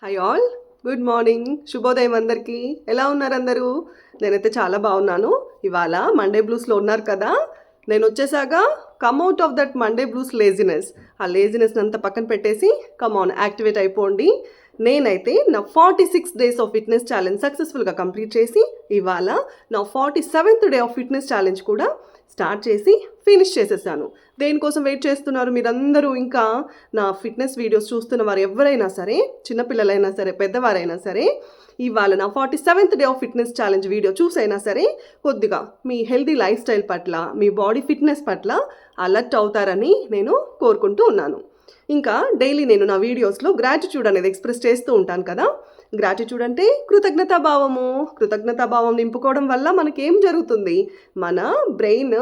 Hi all, good morning, శుభోదయం అందరికీ. ఎలా ఉన్నారు అందరూ? నేనైతే చాలా బాగున్నాను. ఇవాళ మండే బ్లూస్లో ఉన్నారు కదా, నేను వచ్చేసాగా come out of that Monday blues laziness. ఆ లేజినెస్ అంతా పక్కన పెట్టేసి కమాన్ యాక్టివేట్ అయిపోండి. నేనైతే నా 46 డేస్ ఆఫ్ ఫిట్నెస్ ఛాలెంజ్ సక్సెస్ఫుల్గా కంప్లీట్ చేసి ఇవాళ నా 47th day of fitness challenge కూడా స్టార్ట్ చేసి ఫినిష్ చేసేసాను. దేనికోసం వెయిట్ చేస్తున్నారు మీరందరూ? ఇంకా నా ఫిట్నెస్ వీడియోస్ చూస్తున్న వారు ఎవరైనా సరే, చిన్నపిల్లలైనా సరే, పెద్దవారైనా సరే, ఇవాళ నా 47th day of fitness challenge video చూసైనా సరే కొద్దిగా మీ హెల్దీ లైఫ్ స్టైల్ పట్ల, మీ బాడీ ఫిట్నెస్ పట్ల అలర్ట్ అవుతారని నేను కోరుకుంటూ ఉన్నాను. ఇంకా డైలీ నేను నా వీడియోస్లో గ్రాటిట్యూడ్ అనేది ఎక్స్ప్రెస్ చేస్తూ ఉంటాను కదా. గ్రాటిట్యూడ్ అంటే కృతజ్ఞతాభావము. కృతజ్ఞతాభావం నింపుకోవడం వల్ల మనకేం జరుగుతుంది? మన బ్రెయిన్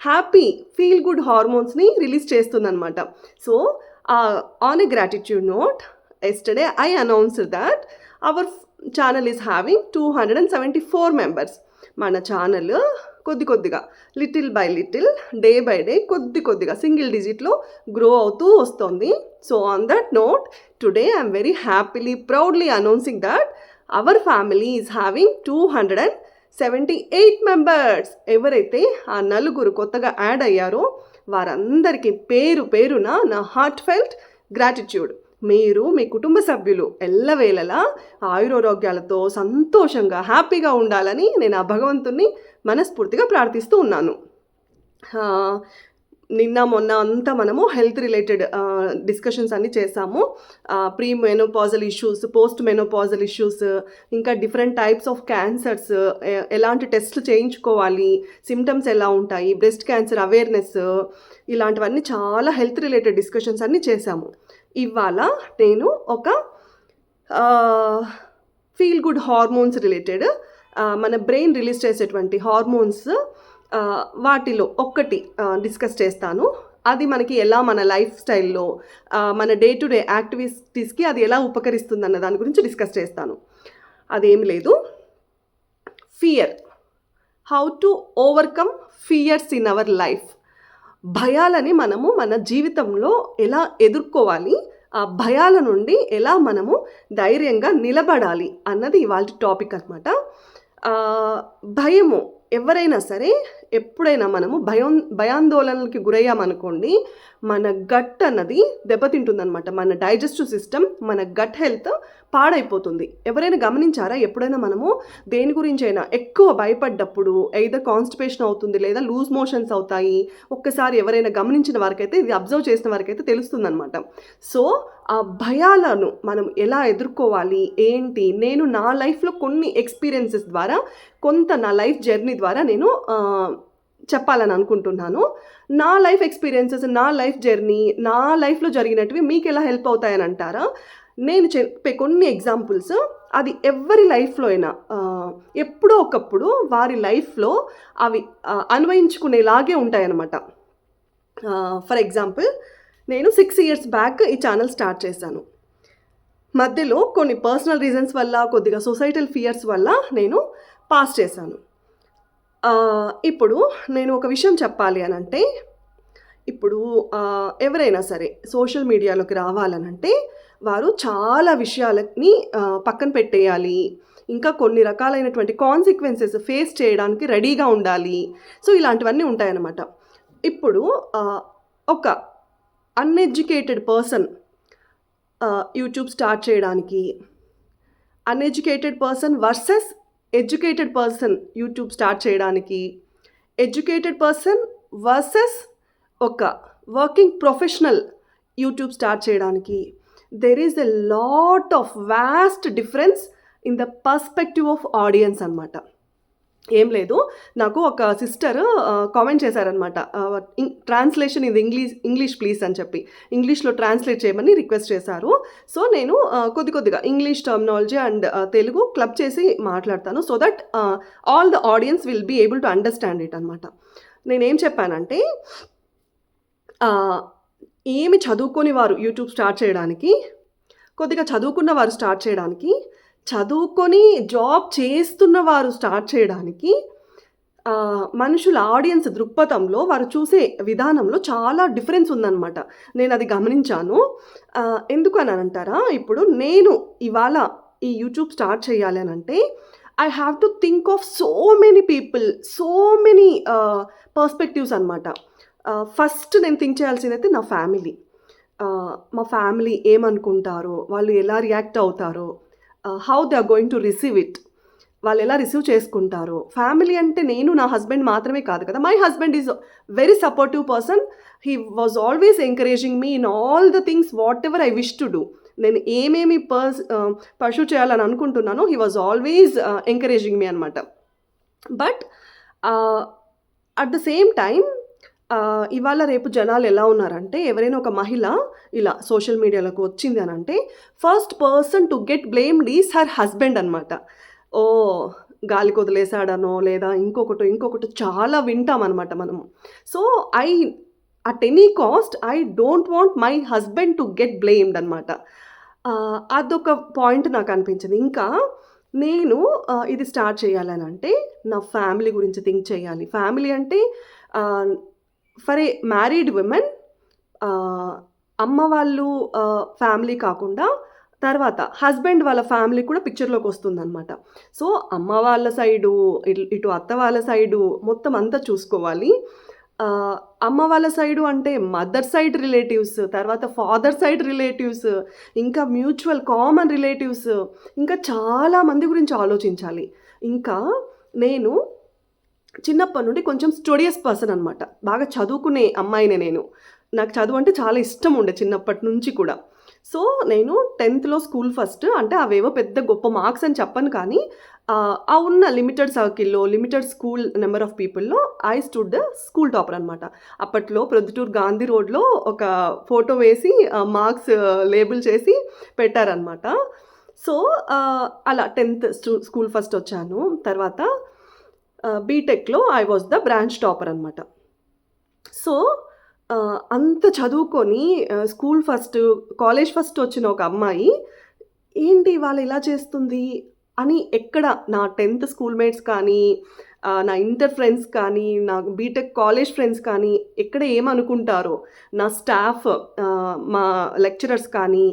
హ్యాపీ ఫీల్ గుడ్ హార్మోన్స్ని రిలీజ్ చేస్తుందన్నమాట. So on a gratitude note, yesterday I announced that our channel is having 274 members. మన ఛానల్ కొద్దిగా little by little, day by day కొద్దిగా సింగిల్ డిజిట్లో గ్రో అవుతూ వస్తుంది. So on that note, today I'm very happily proudly announcing that our family is having 278 members. ఎవరైతే ఆ నలుగురు కొత్తగా యాడ్ అయ్యారో వారందరికీ పేరున నా హార్ట్ ఫెల్ట్ గ్రాటిట్యూడ్. మీరు, మీ కుటుంబ సభ్యులు ఎల్లవేళలా ఆయురారోగ్యాలతో సంతోషంగా హ్యాపీగా ఉండాలని నేను ఆ భగవంతుణ్ణి మనస్ఫూర్తిగా ప్రార్థిస్తూ ఉన్నాను. నిన్న మొన్న అంతా మనము హెల్త్ రిలేటెడ్ డిస్కషన్స్ అన్నీ చేసాము. Pre menopausal issues, post menopausal issues, ఇంకా డిఫరెంట్ టైప్స్ ఆఫ్ క్యాన్సర్స్, ఎలాంటి టెస్ట్లు చేయించుకోవాలి, సిమ్టమ్స్ ఎలా ఉంటాయి, బ్రెస్ట్ క్యాన్సర్ అవేర్నెస్, ఇలాంటివన్నీ చాలా హెల్త్ రిలేటెడ్ డిస్కషన్స్ అన్నీ చేశాము. ఇవాళ నేను ఒక ఫీల్ గుడ్ హార్మోన్స్ రిలేటెడ్, మన బ్రెయిన్ రిలీజ్ చేసేటువంటి హార్మోన్స్, వాటిలో ఒక్కటి డిస్కస్ చేస్తాను. అది మనకి ఎలా మన లైఫ్ స్టైల్లో, మన డే టు డే యాక్టివిటీస్కి అది ఎలా ఉపకరిస్తుందన్న దాని గురించి డిస్కస్ చేస్తాను. అదేమి లేదు, fear, how to overcome fears in our life. భయాలని మనము మన జీవితంలో ఎలా ఎదుర్కోవాలి, ఆ భయాల నుండి ఎలా మనము ధైర్యంగా నిలబడాలి అన్నది ఇవాళ టాపిక్ అన్నమాట. భయము, ఎవరైనా సరే ఎప్పుడైనా మనము భయాందోళనలకి గురయ్యామనుకోండి, మన గట్ అన్నది దెబ్బతింటుందన్నమాట. మన డైజెస్టివ్ సిస్టమ్, మన గట్ హెల్త్ పాడైపోతుంది. ఎవరైనా గమనించారా? ఎప్పుడైనా మనము దేని గురించైనా ఎక్కువ భయపడ్డప్పుడు ఎయిదర్ కాన్స్టిపేషన్ అవుతుంది లేదా లూజ్ మోషన్స్ అవుతాయి. ఒక్కసారి ఎవరైనా గమనించిన వారికైతే, ఇది అబ్జర్వ్ చేసిన వారికైతే తెలుస్తుందన్నమాట. సో ఆ భయాలను మనం ఎలా ఎదుర్కోవాలి ఏంటి, నేను నా లైఫ్లో కొన్ని ఎక్స్పీరియన్సెస్ ద్వారా, కొంత నా లైఫ్ జర్నీ ద్వారా నేను చెప్పాలని అనుకుంటున్నాను. నా లైఫ్ ఎక్స్పీరియన్సెస్, నా లైఫ్ జర్నీ, నా లైఫ్లో జరిగినటివి మీకు ఎలా హెల్ప్ అవుతాయని అంటారా? నేను చెప్పే కొన్ని ఎగ్జాంపుల్స్ అది ఎవరి లైఫ్లో అయినా ఎప్పుడో ఒకప్పుడు వారి లైఫ్లో అవి అన్వయించుకునేలాగే ఉంటాయన్నమాట. ఫర్ ఎగ్జాంపుల్, నేను 6 years బ్యాక్ ఈ ఛానల్ స్టార్ట్ చేశాను. మధ్యలో కొన్ని పర్సనల్ రీజన్స్ వల్ల, కొద్దిగా సొసైటల్ ఫియర్స్ వల్ల నేను పాస్ చేశాను. ఇప్పుడు నేను ఒక విషయం చెప్పాలి అని అంటే, ఇప్పుడు ఎవరైనా సరే సోషల్ మీడియాలోకి రావాలనంటే వారు చాలా విషయాలని పక్కన పెట్టేయాలి. ఇంకా కొన్ని రకాలైనటువంటి కాన్సిక్వెన్సెస్ ఫేస్ చేయడానికి రెడీగా ఉండాలి. సో ఇలాంటివన్నీ ఉంటాయన్నమాట. ఇప్పుడు ఒక అన్ఎడ్యుకేటెడ్ పర్సన్ యూట్యూబ్ స్టార్ట్ చేయడానికి, uneducated person versus educated person YouTube start చేయడానికి, ఎడ్యుకేటెడ్ పర్సన్ వర్సెస్ ఒక వర్కింగ్ ప్రొఫెషనల్ యూట్యూబ్ స్టార్ట్ చేయడానికి, there is a lot of vast difference in the perspective of audience అన్నమాట. ఏం లేదు, నాకు ఒక సిస్టర్ కామెంట్ చేశారనమాట, ట్రాన్స్లేషన్ ఇన్ ఇంగ్లీష్ ప్లీజ్ అని చెప్పి ఇంగ్లీష్లో ట్రాన్స్లేట్ చేయమని రిక్వెస్ట్ చేశారు. సో నేను కొద్దిగా English terminology and Telugu club చేసి మాట్లాడతాను, so that all the audience will be able to understand it అనమాట. నేనేం చెప్పానంటే, ఏమి చదువుకొని వారు యూట్యూబ్ స్టార్ట్ చేయడానికి, కొద్దిగా చదువుకున్న వారు స్టార్ట్ చేయడానికి, చదువుకొని జాబ్ చేస్తున్న వారు స్టార్ట్ చేయడానికి, మనుషుల ఆడియన్స్ దృక్పథంలో వారు చూసే విధానంలో చాలా డిఫరెన్స్ ఉందనమాట. నేనది గమనించాను. ఎందుకు అని అంటారా? ఇప్పుడు నేను ఇవాళ ఈ యూట్యూబ్ స్టార్ట్ చేయాలి అనంటే I have to think of so many people, so many perspectives అనమాట. ఫస్ట్ నేను థింక్ చేయాల్సిందైతే నా ఫ్యామిలీ. మా ఫ్యామిలీ ఏమనుకుంటారో, వాళ్ళు ఎలా రియాక్ట్ అవుతారో, how they are going to receive it, వాళ్ళు ఎలా రిసీవ్ చేసుకుంటారో. ఫ్యామిలీ అంటే నేను నా హస్బెండ్ మాత్రమే కాదు కదా. My husband is very supportive person. He was always encouraging me in all the things what ever I wish to do. నేను ఏమేమి పర్సూ చేయాలని అనుకుంటున్నానో he was always encouraging me అనమాట. But at the same time ఇవాళ రేపు జనాలు ఎలా ఉన్నారంటే, ఎవరైనా ఒక మహిళ ఇలా సోషల్ మీడియాలోకి వచ్చింది అని అంటే first person to get blamed is her husband అనమాట. ఓ గాలికి వదిలేసాడనో లేదా ఇంకొకటి చాలా వింటామన్నమాట మనము. So at any cost I don't want my husband to get blamed అనమాట. అదొక పాయింట్ నాకు అనిపించింది. ఇంకా నేను ఇది స్టార్ట్ చేయాలని అంటే నా ఫ్యామిలీ గురించి థింక్ చేయాలి. ఫ్యామిలీ అంటే ఫర్ ఏ మ్యారీడ్ విమెన్ అమ్మ వాళ్ళు ఫ్యామిలీ కాకుండా తర్వాత హస్బెండ్ వాళ్ళ ఫ్యామిలీ కూడా పిక్చర్లోకి వస్తుందన్నమాట. సో అమ్మ వాళ్ళ సైడు, ఇటు అత్త వాళ్ళ సైడు మొత్తం అంతా చూసుకోవాలి. అమ్మ వాళ్ళ సైడు అంటే మదర్ సైడ్ రిలేటివ్స్, తర్వాత ఫాదర్ సైడ్ రిలేటివ్స్, ఇంకా మ్యూచువల్ కామన్ రిలేటివ్స్, ఇంకా చాలా మంది గురించి ఆలోచించాలి. ఇంకా నేను చిన్నప్పటి నుండి కొంచెం స్టూడియస్ పర్సన్ అనమాట. బాగా చదువుకునే అమ్మాయినే నేను. నాకు చదువు అంటే చాలా ఇష్టం ఉండే చిన్నప్పటి నుంచి కూడా. సో నేను 10th స్కూల్ ఫస్ట్. అంటే అవేవో పెద్ద గొప్ప మార్క్స్ అని చెప్పను, కానీ ఆ ఉన్న లిమిటెడ్ సర్కిల్లో, లిమిటెడ్ స్కూల్ నెంబర్ ఆఫ్ పీపుల్లో ఐ స్టూడ్ స్కూల్ టాపర్ అనమాట. అప్పట్లో ప్రొద్దుటూరు గాంధీ రోడ్లో ఒక ఫోటో వేసి మార్క్స్ లేబుల్ చేసి పెట్టారనమాట. సో అలా 10th స్కూల్ ఫస్ట్ వచ్చాను. తర్వాత బీటెక్లో I was the branch topper అనమాట. సో అంత చదువుకొని స్కూల్ ఫస్ట్, కాలేజ్ ఫస్ట్ వచ్చిన ఒక అమ్మాయి ఏంటి ఇవాళ ఇలా చేస్తుంది అని ఎక్కడ నా 10th స్కూల్ మేట్స్ కానీ, నా ఇంటర్ ఫ్రెండ్స్ కానీ, నా బీటెక్ కాలేజ్ ఫ్రెండ్స్ కానీ ఎక్కడ ఏమనుకుంటారో, నా స్టాఫ్, మా లెక్చరర్స్ కానీ,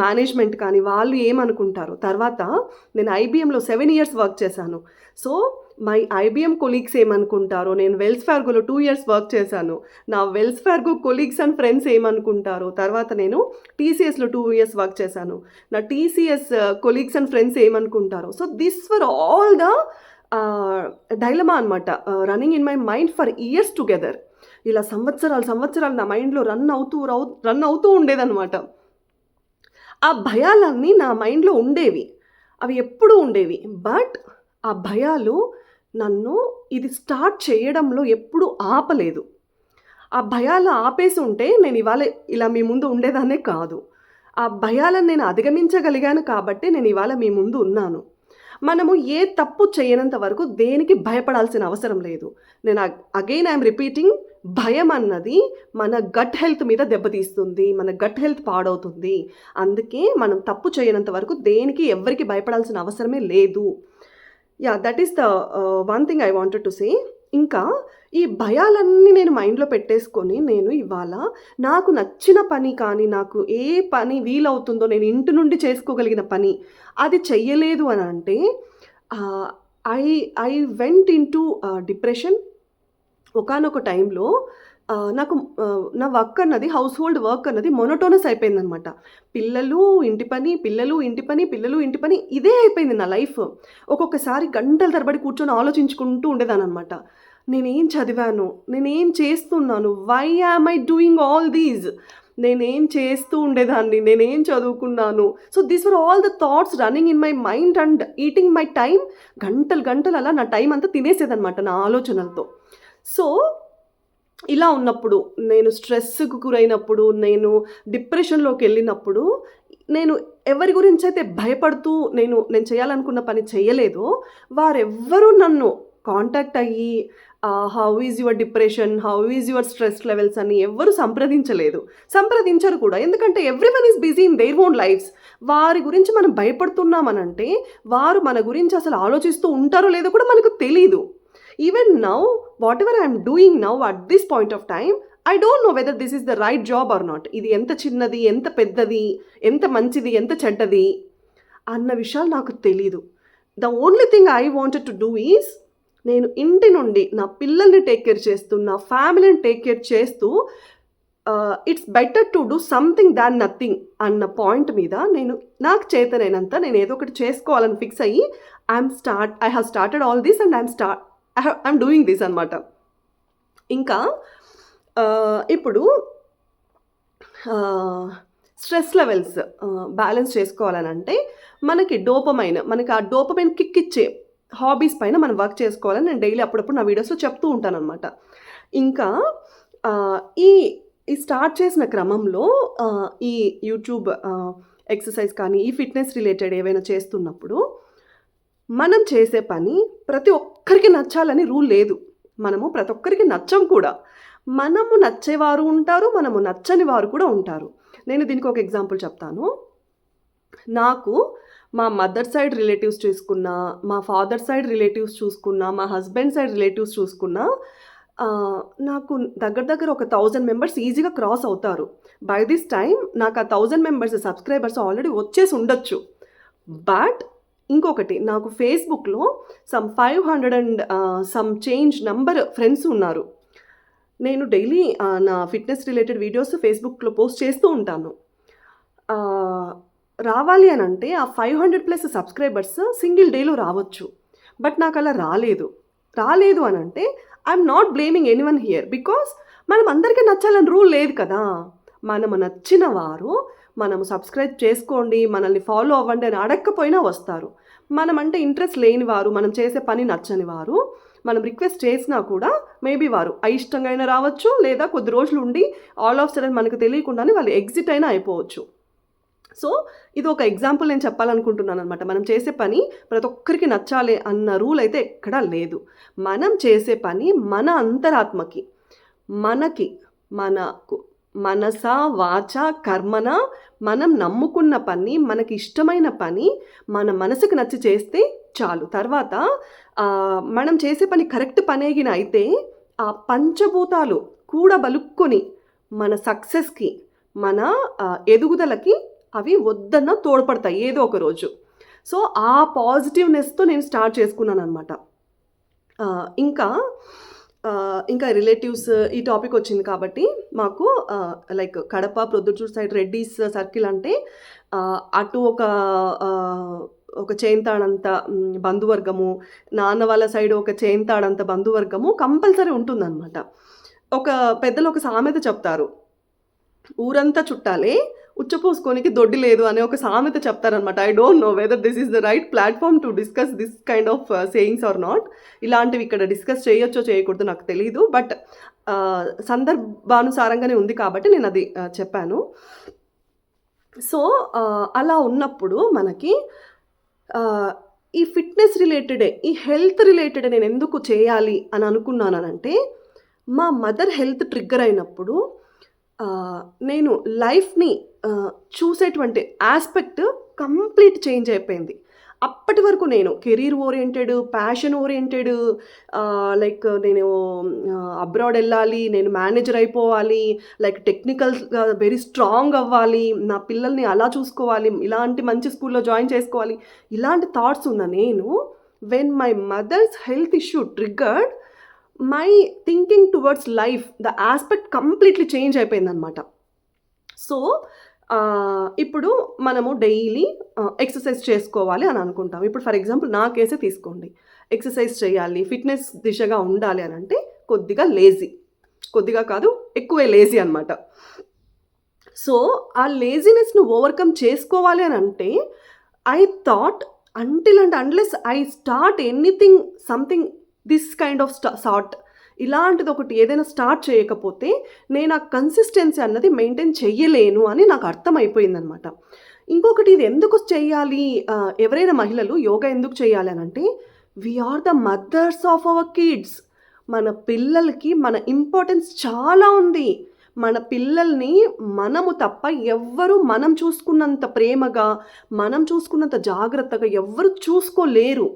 మేనేజ్మెంట్ కానీ వాళ్ళు ఏమనుకుంటారు. తర్వాత నేను ఐబీఎంలో 7 years వర్క్ చేశాను. సో మై ఐబీఎం కొలీగ్స్ ఏమనుకుంటారో, నేను వెల్స్ ఫార్గోలో 2 years వర్క్ చేశాను, నా Wells Fargo colleagues and friends ఏమనుకుంటారో. తర్వాత నేను టీసీఎస్లో 2 years వర్క్ చేశాను, నా టీసీఎస్ కొలీగ్స్ అండ్ ఫ్రెండ్స్ ఏమనుకుంటారో. So this were all the dilemma అనమాట, running in my mind for years together. ఇలా సంవత్సరాలు నా మైండ్లో రన్ అవుతూ ఉండేదన్నమాట. ఆ భయాలన్నీ నా మైండ్లో ఉండేవి, అవి ఎప్పుడూ ఉండేవి. బట్ ఆ భయాలు నన్ను ఇది స్టార్ట్ చేయడంలో ఎప్పుడూ ఆపలేదు. ఆ భయాలు ఆపేసి ఉంటే నేను ఇవాళ ఇలా మీ ముందు ఉండేదాన్నే కాదు. ఆ భయాలను నేను అధిగమించగలిగాను కాబట్టి నేను ఇవాళ మీ ముందు ఉన్నాను. మనము ఏ తప్పు చేయనంత వరకు దేనికి భయపడాల్సిన అవసరం లేదు. నేను అగైన్ ఐఎమ్ రిపీటింగ్, భయం అన్నది మన గట్ హెల్త్ మీద దెబ్బతీస్తుంది, మన గట్ హెల్త్ పాడవుతుంది. అందుకే మనం తప్పు చేయనంత వరకు దేనికి ఎవరికి భయపడాల్సిన అవసరమే లేదు. That is the one thing I wanted to సే. ఇంకా ఈ భయాలన్నీ నేను మైండ్లో పెట్టేసుకొని నేను ఇవాళ నాకు నచ్చిన పని కానీ, నాకు ఏ పని వీలవుతుందో, నేను ఇంటి నుండి చేసుకోగలిగిన పని అది చెయ్యలేదు అని అంటే I went in to depression. ఒకానొక టైంలో నాకు నా వర్క్ అన్నది, హౌస్ హోల్డ్ వర్క్ అన్నది మొనోటోనస్ అయిపోయిందనమాట. పిల్లలు ఇంటి పని ఇదే అయిపోయింది నా లైఫ్. ఒక్కొక్కసారి గంటల తరబడి కూర్చొని ఆలోచించుకుంటూ ఉండేదానమాట. నేనేం చదివాను, నేనేం చేస్తున్నాను, why am I doing all these, నేనేం చేస్తూ ఉండేదాన్ని, నేనేం చదువుకున్నాను. So these were all the thoughts running in my mind and eating my time. గంటలు అలా నా టైం అంతా తినేసేదనమాట నా ఆలోచనలతో. సో ఇలా ఉన్నప్పుడు, నేను స్ట్రెస్కు గురైనప్పుడు, నేను డిప్రెషన్లోకి వెళ్ళినప్పుడు, నేను ఎవరి గురించి అయితే భయపడుతూ నేను చేయాలనుకున్న పని చేయలేదో వారెవ్వరూ నన్ను కాంటాక్ట్ అయ్యి how is your depression, how is your stress levels అని ఎవ్వరూ సంప్రదించరు కూడా. ఎందుకంటే everyone is busy in their own lives. వారి గురించి మనం భయపడుతున్నామనంటే వారు మన గురించి అసలు ఆలోచిస్తూ ఉంటారో లేదో కూడా మనకు తెలీదు. Even now what ever I'm doing now at this point of time, I don't know whether this is the right job or not. ఇది ఎంత చిన్నది, ఎంత పెద్దది, ఎంత మంచిది, ఎంత చెడ్డది అన్న విషయాలు నాకు తెలీదు. The only thing I wanted to do is, నేను ఇంటి నుండి నా పిల్లల్ని టేక్ కేర్ చేస్తూ, నా ఫ్యామిలీని టేక్ కేర్ చేస్తూ, it's better to do something than nothing అన్న పాయింట్ మీద నేను నాకు చేతనైనంత నేను ఏదో ఒకటి చేసుకోవాలని ఫిక్స్ అయ్యి I have started all this and I'm doing this అనమాట. ఇంకా ఇప్పుడు స్ట్రెస్ లెవెల్స్ బ్యాలెన్స్ చేసుకోవాలని అంటే మనకి మనకి ఆ డోపమైన్ కిక్ ఇచ్చే హాబీస్ పైన మనం వర్క్ చేసుకోవాలని నేను డైలీ అప్పుడప్పుడు నా వీడియోస్లో చెప్తూ ఉంటాను అనమాట. ఇంకా ఈ స్టార్ట్ చేసిన క్రమంలో ఈ యూట్యూబ్ ఎక్సర్సైజ్ కానీ ఈ ఫిట్నెస్ రిలేటెడ్ ఏవైనా చేస్తున్నప్పుడు మనం చేసే పని ప్రతి ఒక్కరికి నచ్చాలని రూల్ లేదు. మనము ప్రతి ఒక్కరికి నచ్చం కూడా. మనము నచ్చేవారు ఉంటారు, మనము నచ్చని వారు కూడా ఉంటారు. నేను దీనికి ఒక ఎగ్జాంపుల్ చెప్తాను. నాకు మా మదర్ సైడ్ రిలేటివ్స్ చూసుకున్నా, మా ఫాదర్ సైడ్ రిలేటివ్స్ చూసుకున్నా, మా హస్బెండ్ సైడ్ రిలేటివ్స్ చూసుకున్నా, నాకు దగ్గర ఒక 1000 మెంబర్స్ ఈజీగా క్రాస్ అవుతారు. బై దిస్ టైం నాకు ఆ 1000 మెంబర్స్ సబ్స్క్రైబర్స్ ఆల్రెడీ వచ్చేసి ఉండొచ్చు. బట్ ఇంకొకటి, నాకు ఫేస్బుక్లో some 500 and some change number friends ఉన్నారు. నేను డైలీ నా ఫిట్నెస్ రిలేటెడ్ వీడియోస్ ఫేస్బుక్లో పోస్ట్ చేస్తూ ఉంటాను. రావాలి అని అంటే ఆ 500+ సబ్స్క్రైబర్స్ సింగిల్ డేలో రావచ్చు. బట్ నాకు అలా రాలేదు అని అంటే I'm not blaming anyone here, because మనం అందరికీ నచ్చాలని రూల్ లేదు కదా. మనము నచ్చిన వారు మనము సబ్స్క్రైబ్ చేసుకోండి, మనల్ని ఫాలో అవ్వండి అని అడగకపోయినా వస్తారు. మనం అంటే ఇంట్రెస్ట్ లేని వారు, మనం చేసే పని నచ్చని వారు, మనం రిక్వెస్ట్ చేసినా కూడా మేబీ వారు అయిష్టంగా అయినా రావచ్చు, లేదా కొద్ది రోజులు ఉండి ఆల్ ఆఫ్ సడన్ మనకు తెలియకుండానే వాళ్ళు ఎగ్జిట్ అయినా అయిపోవచ్చు. సో ఇది ఒక ఎగ్జాంపుల్ నేను చెప్పాలనుకుంటున్నాను అనమాట. మనం చేసే పని ప్రతి ఒక్కరికి నచ్చాలి అన్న రూల్ అయితే ఎక్కడా లేదు. మనం చేసే పని మన అంతరాత్మకి, మనకు మనస వాచ కర్మన మనం నమ్ముకున్న పని, మనకి ఇష్టమైన పని మన మనసుకు నచ్చి చేస్తే చాలు. తర్వాత మనం చేసే పని కరెక్ట్ పనేగిన అయితే ఆ పంచభూతాలు కూడా బలుక్కొని మన సక్సెస్కి, మన ఎదుగుదలకి అవి వద్దన్న తోడ్పడతాయి ఏదో ఒక రోజు. సో ఆ పాజిటివ్నెస్తో నేను స్టార్ట్ చేసుకున్నాను అనమాట. ఇంకా రిలేటివ్స్ ఈ టాపిక్ వచ్చింది కాబట్టి మాకు like Kadapa Proddatur side Reddys circle అంటే అటు ఒక చేంతాడంత బంధువర్గము, నాన్న వాళ్ళ సైడ్ ఒక చేంతాడంత బంధువర్గము కంపల్సరీ ఉంటుందన్నమాట. పెద్దలు ఒక సామెత చెప్తారు, ఊరంతా చుట్టాలే ఉచ్చపోసుకోనికి దొడ్డి లేదు అనే ఒక సామెత చెప్తారనమాట. I don't know whether this is the right platform to discuss this kind of sayings or not. ఇలాంటివి ఇక్కడ డిస్కస్ చేయొచ్చో చేయకూడదు నాకు తెలీదు, బట్ సందర్భానుసారంగానే ఉంది కాబట్టి నేను అది చెప్పాను. సో అలా ఉన్నప్పుడు మనకి ఈ ఫిట్నెస్ రిలేటెడే, ఈ హెల్త్ రిలేటెడ్ నేను ఎందుకు చేయాలి అని అనుకున్నానంటే, మా మదర్ హెల్త్ ట్రిగ్గర్ అయినప్పుడు నేను లైఫ్ని చూసేటువంటి ఆస్పెక్ట్ కంప్లీట్ చేంజ్ అయిపోయింది. అప్పటి వరకు నేను career oriented, passion oriented, like నేను అబ్రాడ్ వెళ్ళాలి, నేను మేనేజర్ అయిపోవాలి, లైక్ టెక్నికల్గా వెరీ స్ట్రాంగ్ అవ్వాలి, నా పిల్లల్ని అలా చూసుకోవాలి, ఇలాంటి మంచి స్కూల్లో జాయిన్ చేసుకోవాలి, ఇలాంటి థాట్స్ ఉన్న నేను when my mother's health issue triggered, my thinking towards life, the aspect completely change అయిపోయిందనమాట. సో ఇప్పుడు మనము డైలీ ఎక్సర్సైజ్ చేసుకోవాలి అని అనుకుంటాం. ఇప్పుడు ఫర్ ఎగ్జాంపుల్ నా కేసే తీసుకోండి, ఎక్సర్సైజ్ చేయాలి, ఫిట్నెస్ దిశగా ఉండాలి అని అంటే కొద్దిగా లేజీ, కొద్దిగా కాదు ఎక్కువే లేజీ అనమాట. సో ఆ లేజినెస్ను ఓవర్కమ్ చేసుకోవాలి అని అంటే I thought until and unless I start anything something this kind of sort, ఇలాంటిది ఒకటి ఏదైనా స్టార్ట్ చేయకపోతే నేను ఆ కన్సిస్టెన్సీ అన్నది మెయింటైన్ చెయ్యలేను అని నాకు అర్థమైపోయిందనమాట. ఇంకొకటి, ఇది ఎందుకు చేయాలి, ఎవరైనా మహిళలు యోగా ఎందుకు చేయాలి అని అంటే, we are the mothers of our kids. మన పిల్లలకి మన ఇంపార్టెన్స్ చాలా ఉంది. మన పిల్లల్ని మనము తప్ప ఎవ్వరు మనం చూసుకున్నంత ప్రేమగా, మనం చూసుకున్నంత జాగ్రత్తగా ఎవ్వరు చూసుకోలేరు.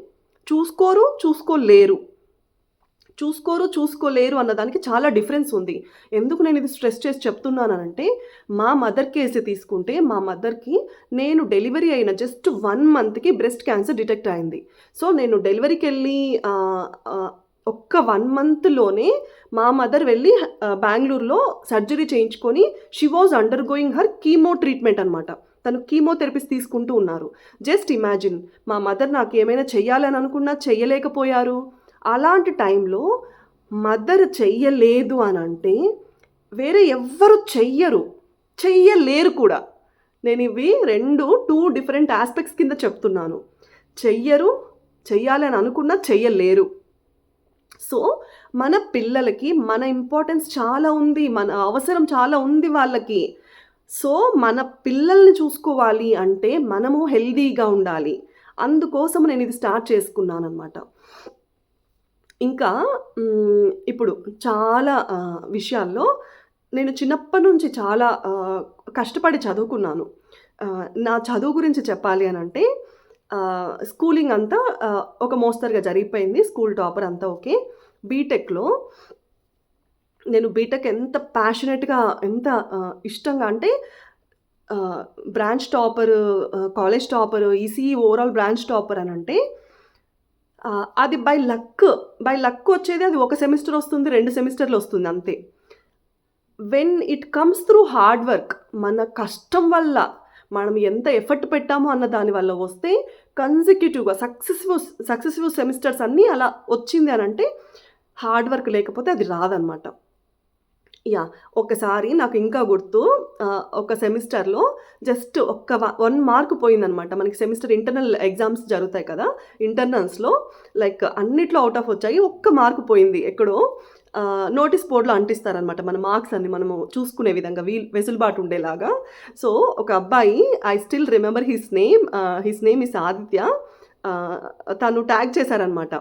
చూసుకోలేరు అన్నదానికి చాలా డిఫరెన్స్ ఉంది. ఎందుకు నేను ఇది స్ట్రెస్ చేసి చెప్తున్నానంటే, మా మదర్ కేసే తీసుకుంటే, మా మదర్‌కి నేను డెలివరీ అయిన జస్ట్ 1 మంత్‌కి బ్రెస్ట్ క్యాన్సర్ డిటెక్ట్ అయింది. సో, నేను డెలివరీకెళ్ళి ఆహ్, ఆహ్, ఒక్క 1 మంత్‌లోనే మా మదర్ వెళ్ళి బెంగుళూరులో సర్జరీ చేయించుకొని she was undergoing her chemo treatment అనమాట. తను కీమోథెరపీస్ తీసుకుంటూ ఉన్నారు. జస్ట్ ఇమాజిన్, మా మదర్ నాకేమైనా చెయ్యాలని అనుకున్నా చెయ్యలేకపోయారు. అలాంటి టైంలో మదర్ చెయ్యలేదు అనంటే వేరే ఎవ్వరు చెయ్యలేరు కూడా. నేనివి 2 డిఫరెంట్ యాస్పెక్ట్స్ కింద చెప్తున్నాను. చెయ్యాలి అని అనుకున్నా చెయ్యలేరు. సో, మన పిల్లలకి మన ఇంపార్టెన్స్ చాలా ఉంది. మన అవసరం చాలా ఉంది వాళ్ళకి. సో, మన పిల్లల్ని చూసుకోవాలి అంటే మనము హెల్తీగా ఉండాలి. అందుకోసం నేనిది స్టార్ట్ చేసుకున్నాననమాట. ఇంకా ఇప్పుడు చాలా విషయాల్లో నేను చిన్నప్పటి నుంచి చాలా కష్టపడి చదువుకున్నాను. నా చదువు గురించి చెప్పాలి అనంటే స్కూలింగ్ అంతా ఒక మోస్తరుగా జరిగిపోయింది. స్కూల్ టాపర్ అంతా ఓకే. బీటెక్‌లో నేను బీటెక్ ఎంత ప్యాషనెట్‌గా, ఎంత ఇష్టంగా అంటే branch topper, college topper, ECE overall branch topper అనంటే అది బై లక్ వచ్చేది. అది ఒక సెమిస్టర్ వస్తుంది, 2 సెమిస్టర్‌లు వస్తుంది అంతే. When it comes through hard work, మన కష్టం వల్ల మనం ఎంత ఎఫర్ట్ పెట్టామో అన్న దాని వల్ల వస్తే కన్సిక్యూటివ్‌గా సక్సెసివ్ సెమిస్టర్స్ అన్నీ అలా వచ్చింది అనంటే హార్డ్ వర్క్ లేకపోతే అది రాదనమాట. ఒకసారి నాకు ఇంకా గుర్తు, ఒక సెమిస్టర్‌లో జస్ట్ 1 మార్క్ పోయిందనమాట. మనకి సెమిస్టర్ ఇంటర్నల్ ఎగ్జామ్స్ జరుగుతాయి కదా! ఇంటర్నల్స్‌లో లైక్ అన్నిట్లో ఔట్ ఆఫ్ వచ్చాయి. 1 మార్క్ పోయింది. ఎక్కడో నోటీస్ బోర్డ్‌లో అంటిస్తారనమాట మన మార్క్స్ అన్ని మనము చూసుకునే విధంగా వెసులుబాటు ఉండేలాగా. సో, ఒక అబ్బాయి, I still remember his name is Aditya. తను ట్యాగ్ చేశారనమాట.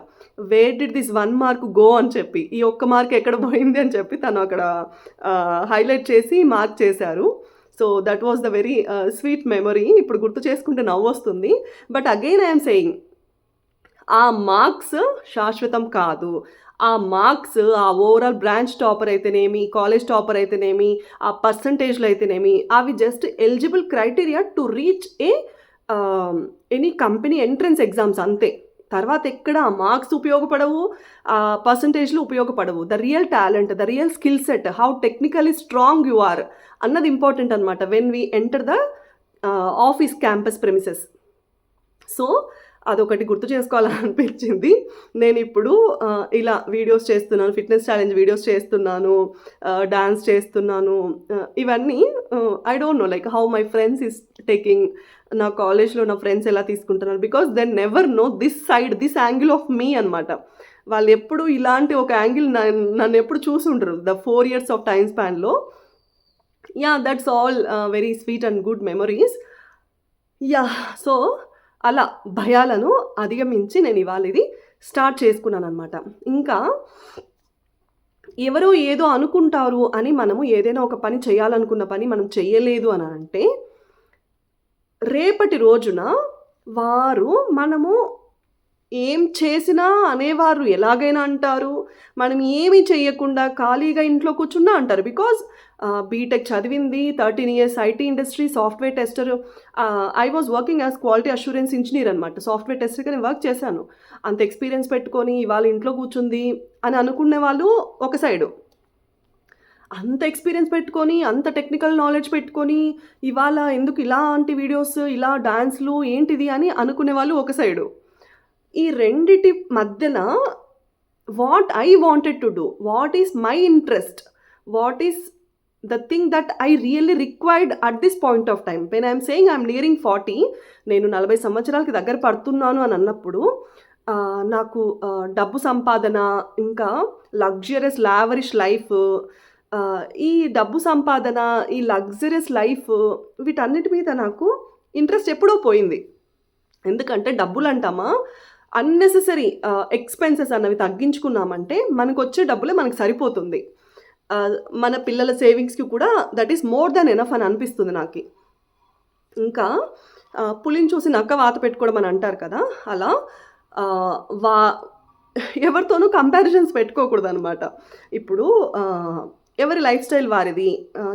Where did this 1 mark go అని చెప్పి. ఈ ఒక్క మార్క్ ఎక్కడ పోయింది అని చెప్పి తను అక్కడ హైలైట్ చేసి మార్క్ చేశారు. So, that was the very sweet memory. ఇప్పుడు గుర్తు చేసుకుంటే నవ్వొస్తుంది. బట్ అగైన్ ఐయామ్ సేయింగ్, ఆ మార్క్స్ శాశ్వతం కాదు. ఆ మార్క్స్, ఆ ఓవరాల్ బ్రాంచ్ టాపర్ అయితేనేమి, కాలేజ్ టాపర్ అయితేనేమి, ఆ పర్సంటేజ్‌లు అయితేనేమి, అవి just eligible criteria to reach any company entrance exams అంతే. తర్వాత ఎక్కడ ఆ మార్క్స్ ఉపయోగపడవు, ఆ పర్సంటేజ్‌లు ఉపయోగపడవు. The real talent, the real skill set, how technically strong you are అన్నది ఇంపార్టెంట్ అనమాట when we enter the office campus premises. So, అదొకటి గుర్తు చేసుకోవాలనిపించింది. నేనిప్పుడు ఇలా వీడియోస్ చేస్తున్నాను, ఫిట్‌నెస్ ఛాలెంజ్ వీడియోస్ చేస్తున్నాను, డాన్స్ చేస్తున్నాను. ఇవన్నీ I don't know like how my friends is taking. నా కాలేజ్‌లో నా ఫ్రెండ్స్ ఎలా తీసుకుంటున్నారు, because they never know this angle of me అనమాట. వాళ్ళెప్పుడు ఇలాంటి ఒక యాంగిల్ నన్నెప్పుడు చూసుండరు ద 4 years ఆఫ్ టైమ్ స్పాన్‌లో. That's all very sweet and good memories. So, అలా భయాలను అధిగమించి నేను ఇవాళ ఇది స్టార్ట్ చేసుకున్నాననమాట. ఇంకా ఎవరో ఏదో అనుకుంటారు అని మనము ఏదైనా ఒక పని చేయాలనుకున్న పని మనం చెయ్యలేదు అని అంటే, రేపటి రోజున వారు మనము ఏం చేసినా అనేవారు, ఎలాగైనా అంటారు. మనం ఏమీ చెయ్యకుండా ఖాళీగా ఇంట్లో కూర్చున్నా అంటారు. బికాజ్ బీటెక్ చదివింది, 13 years IT industry, software tester. I was working as quality assurance engineer అనమాట. సాఫ్ట్‌వేర్ టెస్టర్‌గా నేను వర్క్ చేశాను. అంత ఎక్స్‌పీరియన్స్ పెట్టుకొని ఇవాళ ఇంట్లో కూర్చుంది అని అనుకునే వాళ్ళు ఒక సైడు. అంత ఎక్స్‌పీరియన్స్ పెట్టుకొని, అంత టెక్నికల్ నాలెడ్జ్ పెట్టుకొని, ఇవాళ ఎందుకు ఇలాంటి వీడియోస్, ఇలా డాన్స్‌లు ఏంటిది అని అనుకునే వాళ్ళు ఒక సైడు. ఈ రెండిటి మధ్యన what I wanted to do, what is my interest, what is the thing that I really required at this point of time when I'm saying I'm nearing 40, నేను 40 సంవత్సరాలకి దగ్గర పడుతున్నాను అని అన్నప్పుడు నాకు డబ్బు సంపాదన, ఇంకా లగ్జరియస్ లావరిష్ లైఫ్, ఈ డబ్బు సంపాదన, ఈ లగ్జరియస్ లైఫ్, వీటన్నిటి మీద నాకు ఇంట్రెస్ట్ ఎప్పుడో పోయింది. ఎందుకంటే డబ్బులు అంటామా, అన్నెసెసరీ ఎక్స్పెన్సెస్ అన్నవి తగ్గించుకున్నామంటే మనకొచ్చే డబ్బులే మనకు సరిపోతుంది. మన పిల్లల సేవింగ్స్‌కి కూడా that is more than enough అని అనిపిస్తుంది నాకి. ఇంకా పులిని చూసి నక్క వాత పెట్టుకోవడం అని అంటారు కదా! అలా వా ఎవరితోనూ కంపారిజన్స్ పెట్టుకోకూడదనమాట. ఇప్పుడు ఎవరి లైఫ్ స్టైల్ వారిది.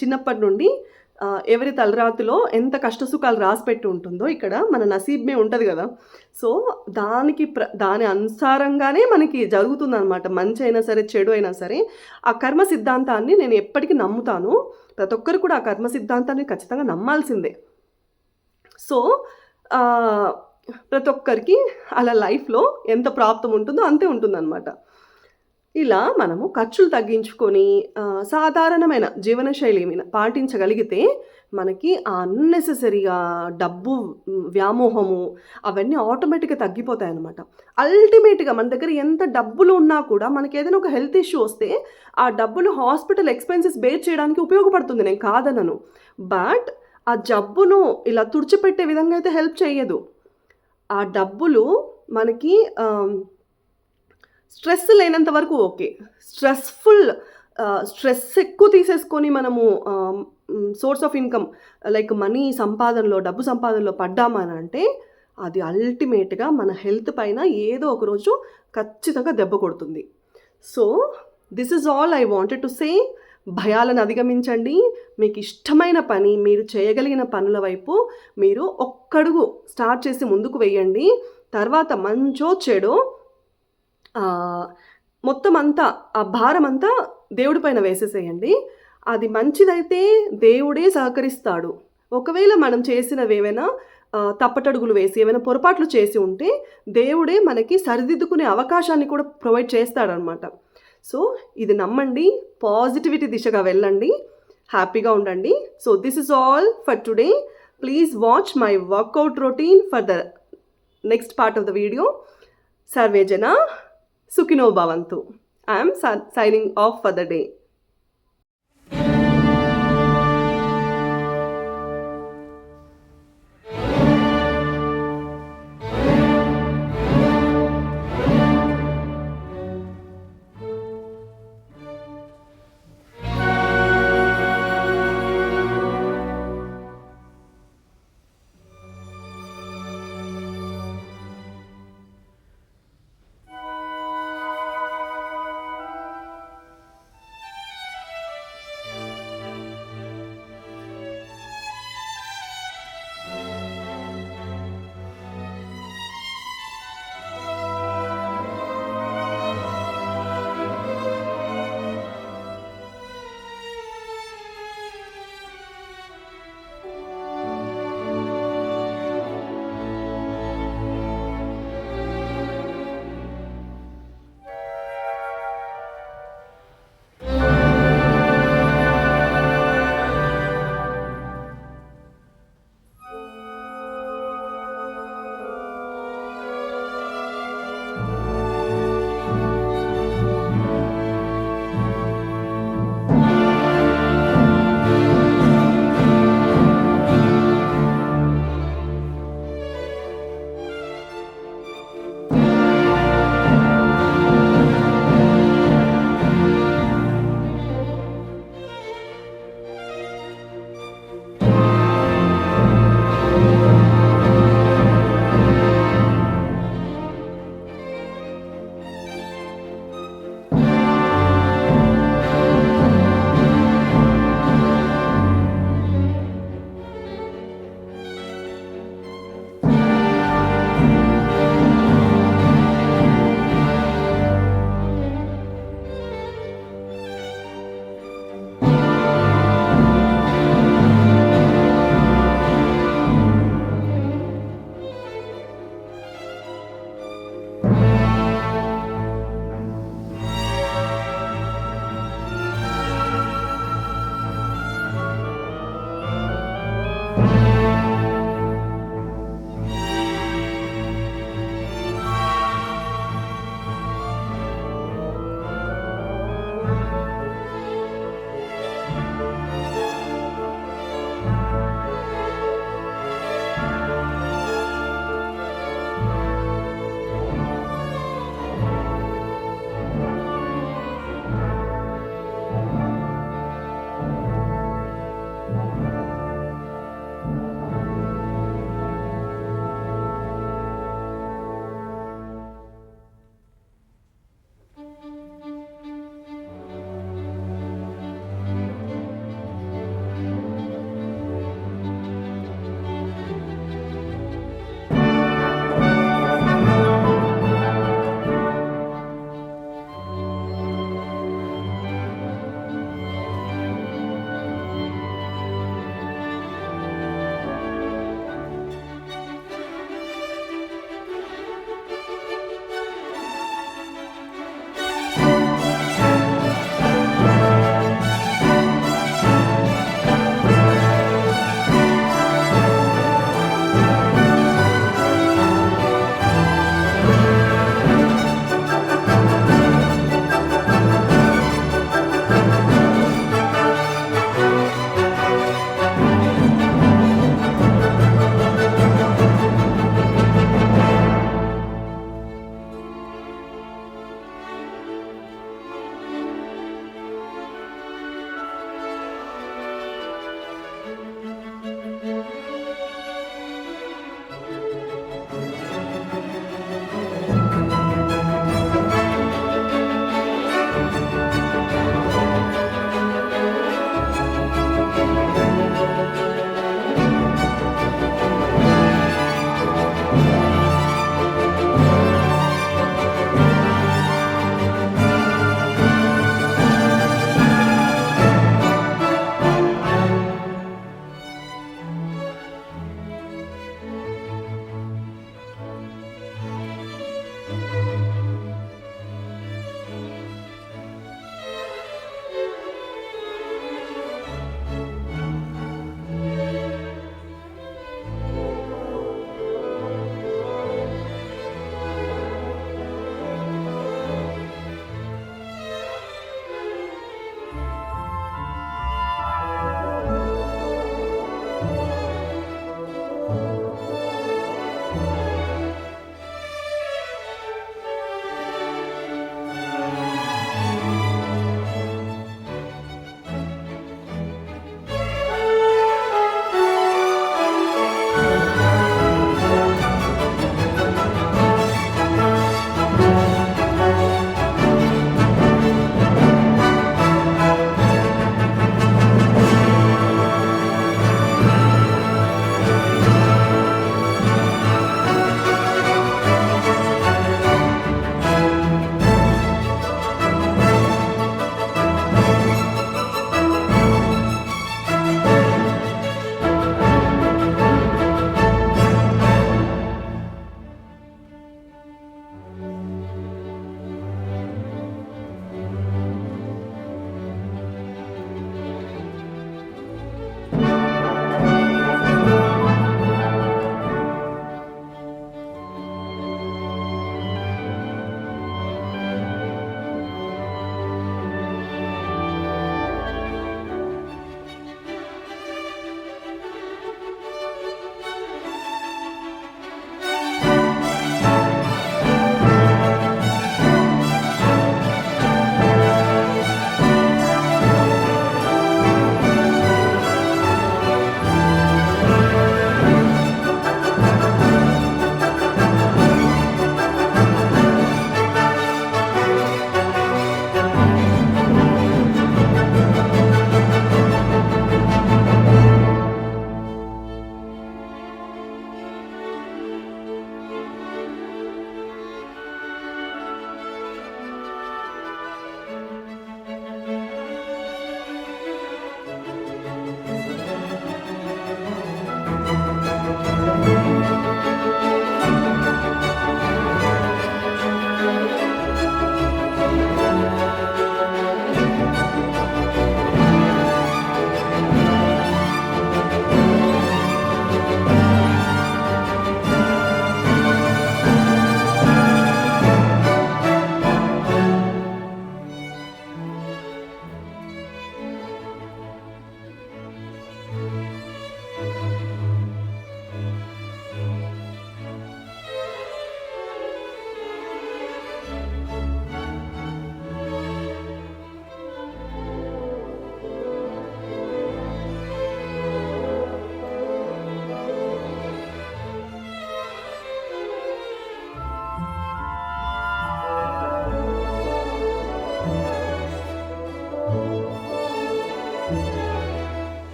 చిన్నప్పటి నుండి ఎవరి తలరాతిలో ఎంత కష్టసుఖాలు రాసిపెట్టి ఉంటుందో ఇక్కడ మన నసీబ్ ఉంటది గదా! సో, దాని అనుసారంగానే మనకి జరుగుతుందనమాట. మంచయినా సరే, చెడు అయినా సరే. ఆ కర్మ సిద్ధాంతాన్ని నేను ఎప్పటికి నమ్ముతాను. ప్రతి ఒక్కరు కూడా ఆ కర్మ సిద్ధాంతాన్ని ఖచ్చితంగా నమ్మాల్సిందే. సో, ఆహ్, ప్రతి ఒక్కరికి అలా లైఫ్‌లో ఎంత ప్రాప్తం ఉంటుందో అంతే ఉంటుందనమాట. ఇలా మనము ఖర్చులు తగ్గించుకొని సాధారణమైన జీవనశైలిని పాటించగలిగితే మనకి ఆ అన్నెసెసరీగా డబ్బు వ్యామోహము అవన్నీ ఆటోమేటిక్‌గా తగ్గిపోతాయనమాట. అల్టిమేట్‌గా మన దగ్గర ఎంత డబ్బులు ఉన్నా కూడా మనకేదైనా ఒక హెల్త్ ఇష్యూ వస్తే ఆ డబ్బులు హాస్పిటల్ ఎక్స్‌పెన్సెస్ బేర్ చేయడానికి ఉపయోగపడుతుంది. నేను కాదనను. బట్ ఆ జబ్బును ఇలా తుడిచిపెట్టే విధంగా అయితే హెల్ప్ చెయ్యదు. ఆ డబ్బులు మనకి స్ట్రెస్ లేనంత వరకు ఓకే. స్ట్రెస్ ఎక్కువ తీసేసుకొని మనము source of income like money సంపాదనలో, డబ్బు సంపాదనలో పడ్డామనంటే అది అల్టిమేట్‌గా మన హెల్త్ పైన ఏదో ఒక రోజు ఖచ్చితంగా దెబ్బ కొడుతుంది. So, this is all I wanted to say. భయాలను అధిగమించండి. మీకిష్టమైన పని, మీరు చేయగలిగిన పనుల వైపు మీరు ఒక్కడుగు స్టార్ట్ చేసి ముందుకు వెయ్యండి. తర్వాత మంచో, చెడో మొత్తం అంతా ఆ భారమంతా దేవుడి పైన వేసేసేయండి. అది మంచిదైతే దేవుడే సహకరిస్తాడు. ఒకవేళ మనం చేసినవేవైనా తప్పటడుగులు వేసి ఏమైనా పొరపాట్లు చేసి ఉంటే దేవుడే మనకి సరిదిద్దుకునే అవకాశాన్ని కూడా ప్రొవైడ్ చేస్తాడనమాట. సో, ఇది నమ్మండి. పాజిటివిటీ దిశగా వెళ్ళండి. హ్యాపీగా ఉండండి. So, this is all for today. Please watch my workout routine for the next part of the video. Survey జన సుఖినో భవంతు. I am signing off for the day. Thank you.